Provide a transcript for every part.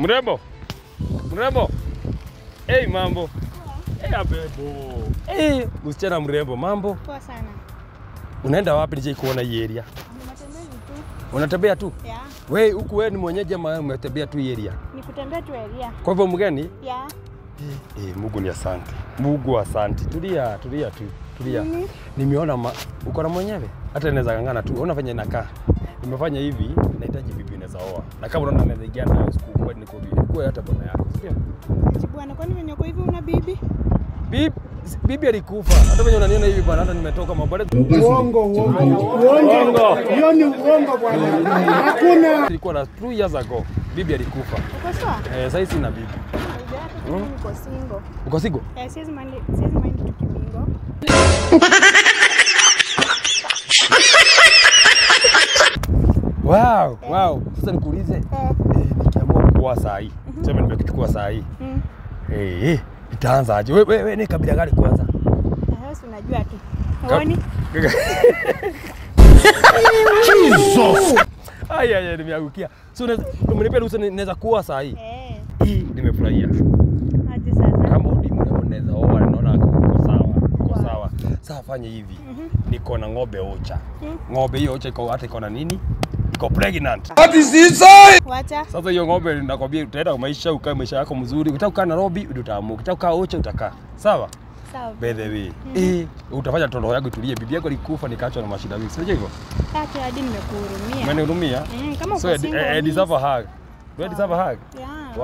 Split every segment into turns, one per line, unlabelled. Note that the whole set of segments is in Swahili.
Mrembo. Mrembo. Hey, mambo. Hey, abebo. Hey, msichana mrembo, mambo.
Poa sana.
Unaenda wapi nije kuona hii area?
Ninatembea tu.
Unatembea tu?
Yeah.
Wewe huku wewe ni mwenyeji ama umetembea tu area?
Ni kutembea tu area.
Kwa hivyo mgeni?
Yeah.
Mungu ni asante. Mungu asante. Tulia tu. Tulia. Nimeona uko na mwenyewe. Hata naweza ngangana tu. Ona venye nakaa. Nimefanya hivi, nahitaji bibi naweza oa. Na kama unaona naweza ingia nayo siku kwa niko bibi. Kwa hata bwana yako, sio?
Bwana, kwani venye uko hivi una bibi?
Bibi alikufa. Hata venye unaniona hivi bwana, hata nimetoka mabale.
Uongo. Hiyo ni uongo bwana. Hakuna.
Ilikuwa na 2 years ago. Bibi alikufa.
Uko sawa?
Sasa sina bibi.
Uko single.
Uko single?
Siwezi mind tukibingo.
Wow. Sasa nikuulize. Nikiamua kuoa saa hii. Sema nimekuchukua saa hii. Itaanza aje? Wewe ni kabila gani kwanza?
Sasa unajua tu. Uone?
Jesus. Aya, nimeangukia. So umenipa ruhusa naweza kuoa saa hii? Nimefurahia.
Aje sasa.
Kama unaweza oa naona uko sawa. Sasa fanya hivi. Niko na ng'ombe ocha. Ng'ombe hiyo ocha iko na nini? Iko pregnant.
What is this?
Wacha.
Sasa hiyo ng'ombe nakwambia utaenda maisha ukae maisha yako mzuri. Ukitaka kukaa Nairobi utaamua. Ukitaka kukaa ocha utakaa. Sawa?
Sawa.
By the way. Utafanya tondo yako tulie. Bibi yako alikufa nikaachwa na mashida mingi. Sio hivyo?
Acha hadi nimekuhurumia.
Umenihurumia?
Kama uko
so
single.
I deserve a hug. Do I deserve a hug?
Yeah.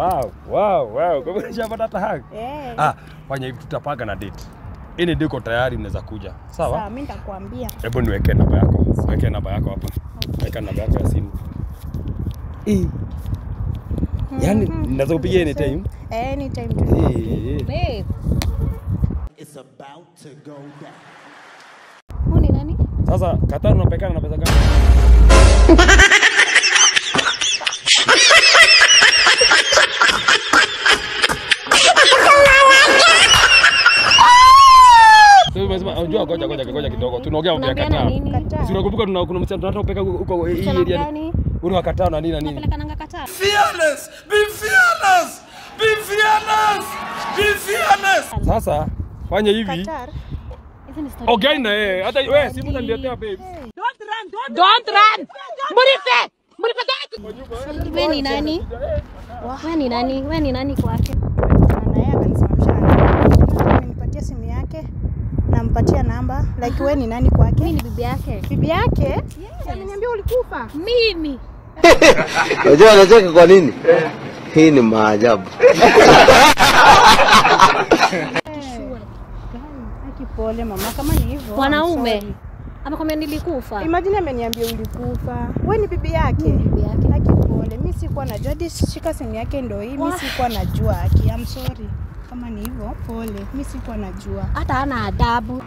Wow. Kwa hivyo nishapata hata hug. Fanya hivi tutapanga na date. Ini ndiko tayari mnaweza kuja. Sawa?
Sawa, mimi nitakwambia.
Hebu niweke namba yako. Weke namba yako hapa. Weka namba yako ya simu. Yaani naweza kupigia anytime.
Anytime.
Babe.
It's about to go down.
Huyu ni nani?
Sasa Qatar unapekana na pesa gani? Unajua ngoja kidogo. Tunaongea mambo ya Qatar. Si unakumbuka kuna msichana tunataka kupeka huko hii area. Una Qatar na nini?
Napeleka nanga Qatar.
Fearless! Be fearless!
Sasa fanya hivi.
Qatar.
Hizi ni story.
Okay na hata wewe simu unaniletea babe.
Don't run. Murife. Wewe ni nani? Wewe ni nani kwake?
Na yeye akanisimamisha na nipatia simu yake. Nampatia namba. Like wewe ni nani kwake?
Mimi ni bibi yake.
Bibi yake? Aliniambia ulikufa.
Mimi.
Unajua anacheka kwa nini? Hii ni maajabu.
Pole mama, kama ni hivyo.
Mwanaume. Amekwambia nilikufa.
Imagine ameniambia ulikufa. Wewe ni bibi yake?
Bibi yake.
Pole, mimi sikuwa najua. Hadi shika simu yake ndio hii. Mimi sikuwa najua. I'm sorry. Kama ni hivyo, pole. Mimi sikuwa najua.
Hata hana adabu.